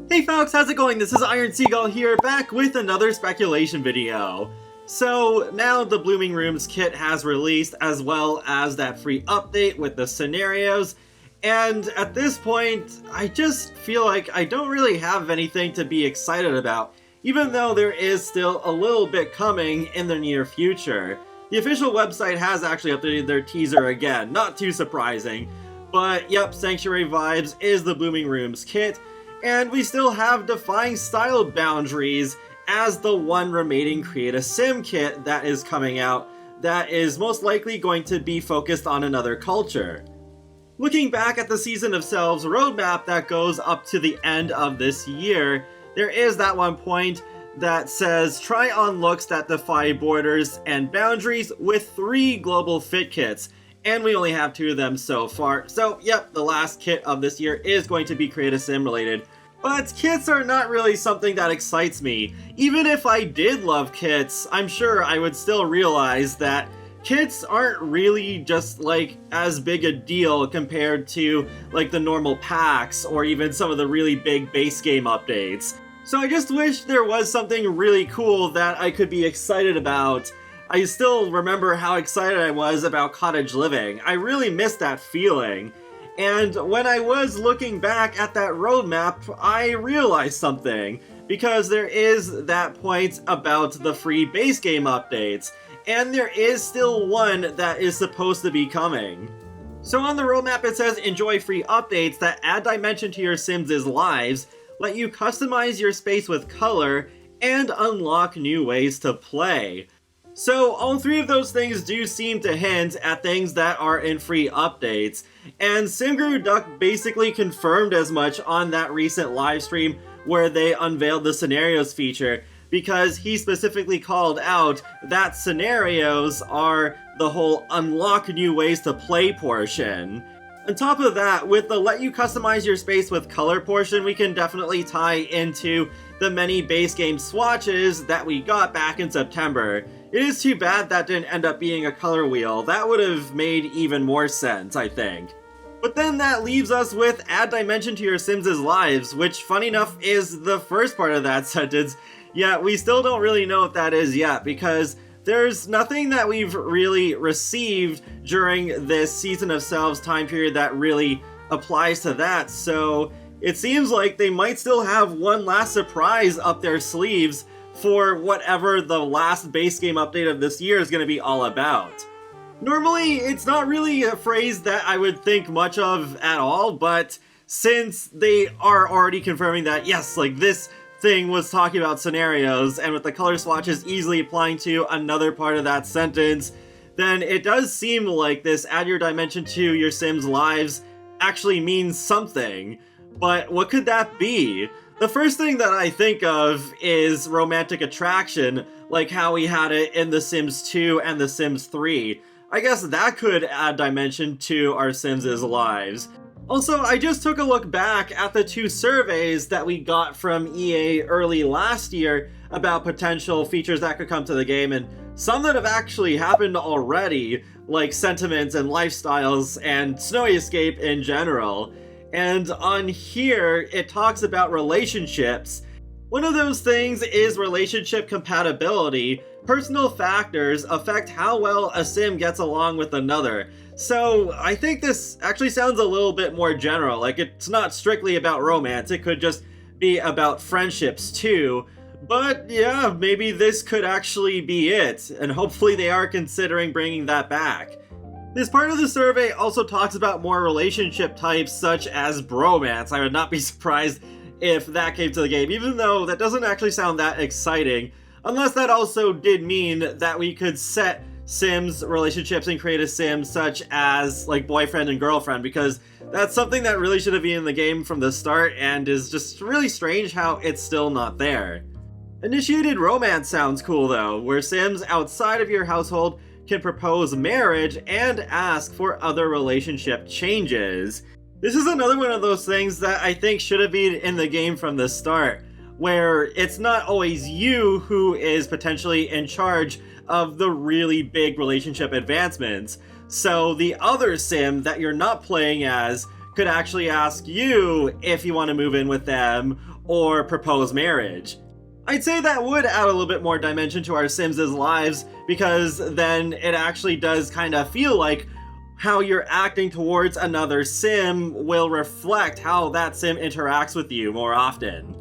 Hey folks, how's it going? This is Iron Seagull here, back with another speculation video. So now the Blooming Rooms kit has released, as well as that free update with the scenarios, and at this point I just feel like I don't really have anything to be excited about, even though there is still a little bit coming in the near future. The official website has actually updated their teaser again, not too surprising, but yep, Sanctuary Vibes is the Blooming Rooms kit. And we still have Defying Style Boundaries as the one remaining Create a Sim kit that is coming out that is most likely going to be focused on another culture. Looking back at the Season of Selves roadmap that goes up to the end of this year, there is that one point that says try on looks that defy borders and boundaries with 3 global fit kits. And we only have 2 of them so far. So, yep, the last kit of this year is going to be Create a Sim related. But kits are not really something that excites me. Even if I did love kits, I'm sure I would still realize that kits aren't really just like as big a deal compared to like the normal packs or even some of the really big base game updates. So I just wish there was something really cool that I could be excited about. I still remember how excited I was about Cottage Living. I really missed that feeling. And when I was looking back at that roadmap, I realized something. Because there is that point about the free base game updates. And there is still one that is supposed to be coming. So on the roadmap it says enjoy free updates that add dimension to your Sims' lives, let you customize your space with color, and unlock new ways to play. So all 3 of those things do seem to hint at things that are in free updates, and SimGuru Duck basically confirmed as much on that recent livestream where they unveiled the scenarios feature, because he specifically called out that scenarios are the whole unlock new ways to play portion. On top of that, with the let you customize your space with color portion, we can definitely tie into the many base game swatches that we got back in September. It is too bad that didn't end up being a color wheel. That would have made even more sense, I think. But then that leaves us with add dimension to your Sims' lives, which funny enough is the first part of that sentence. Yet we still don't really know what that is yet, because there's nothing that we've really received during this Season of Selves time period that really applies to that, so it seems like they might still have one last surprise up their sleeves for whatever the last base game update of this year is going to be all about. Normally, it's not really a phrase that I would think much of at all, but since they are already confirming that, yes, like this thing was talking about scenarios, and with the color swatches easily applying to another part of that sentence, then it does seem like this add your dimension to your Sims' lives actually means something. But what could that be? The first thing that I think of is romantic attraction, like how we had it in The Sims 2 and The Sims 3. I guess that could add dimension to our Sims' lives. Also, I just took a look back at the 2 surveys that we got from EA early last year about potential features that could come to the game, and some that have actually happened already, like sentiments and lifestyles and Snowy Escape in general. And on here, it talks about relationships. One of those things is relationship compatibility. Personal factors affect how well a sim gets along with another. So I think this actually sounds a little bit more general. Like, it's not strictly about romance, it could just be about friendships too. But yeah, maybe this could actually be it, and hopefully they are considering bringing that back. This part of the survey also talks about more relationship types such as bromance. I would not be surprised if that came to the game, even though that doesn't actually sound that exciting. Unless that also did mean that we could set Sims relationships and create a sim such as like boyfriend and girlfriend, because that's something that really should have been in the game from the start and is just really strange how it's still not there. Initiated romance sounds cool though, where Sims outside of your household can propose marriage and ask for other relationship changes. This is another one of those things that I think should have been in the game from the start, where it's not always you who is potentially in charge of the really big relationship advancements. So the other sim that you're not playing as could actually ask you if you want to move in with them or propose marriage. I'd say that would add a little bit more dimension to our Sims' lives, because then it actually does kind of feel like how you're acting towards another Sim will reflect how that Sim interacts with you more often.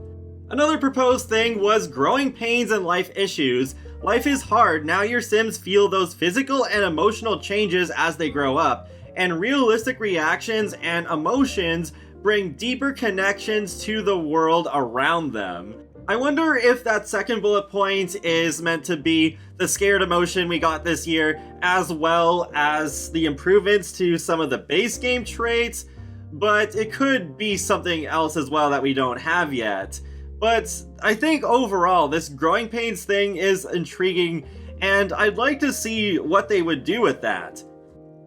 Another proposed thing was growing pains and life issues. Life is hard, now your Sims feel those physical and emotional changes as they grow up, and realistic reactions and emotions bring deeper connections to the world around them. I wonder if that second bullet point is meant to be the scared emotion we got this year, as well as the improvements to some of the base game traits, but it could be something else as well that we don't have yet. But I think overall, this growing pains thing is intriguing, and I'd like to see what they would do with that.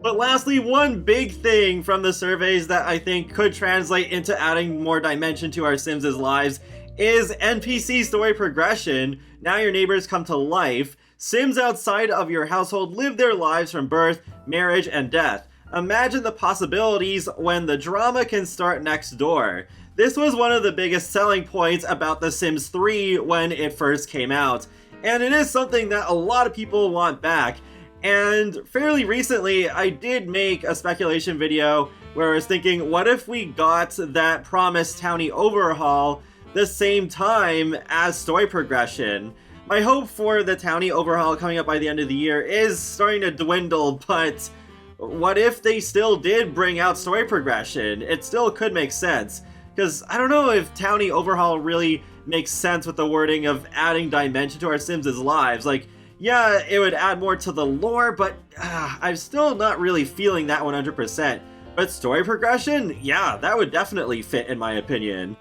But lastly, one big thing from the surveys that I think could translate into adding more dimension to our Sims' lives is NPC story progression. Now your neighbors come to life. Sims outside of your household live their lives from birth, marriage, and death. Imagine the possibilities when the drama can start next door. This was one of the biggest selling points about The Sims 3 when it first came out, and it is something that a lot of people want back. And fairly recently, I did make a speculation video where I was thinking, what if we got that promised townie overhaul the same time as story progression? My hope for the townie overhaul coming up by the end of the year is starting to dwindle, but what if they still did bring out story progression? It still could make sense, because I don't know if townie overhaul really makes sense with the wording of adding dimension to our Sims' lives. Like, yeah, it would add more to the lore, but I'm still not really feeling that 100%. But story progression? Yeah, that would definitely fit in my opinion.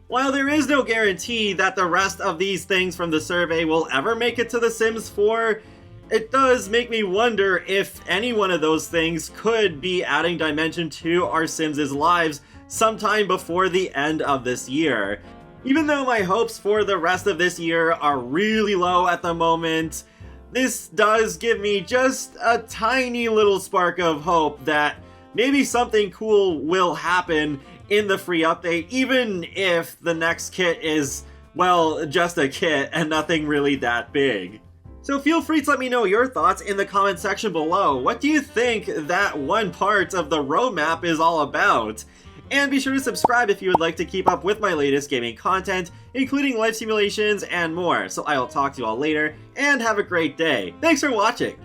While there is no guarantee that the rest of these things from the survey will ever make it to The Sims 4, it does make me wonder if any one of those things could be adding dimension to our Sims' lives sometime before the end of this year. Even though my hopes for the rest of this year are really low at the moment, this does give me just a tiny little spark of hope that maybe something cool will happen in the free update, even if the next kit is, well, just a kit and nothing really that big. So feel free to let me know your thoughts in the comment section below. What do you think that one part of the roadmap is all about? And be sure to subscribe if you would like to keep up with my latest gaming content, including life simulations and more. So I will talk to you all later, and have a great day. Thanks for watching!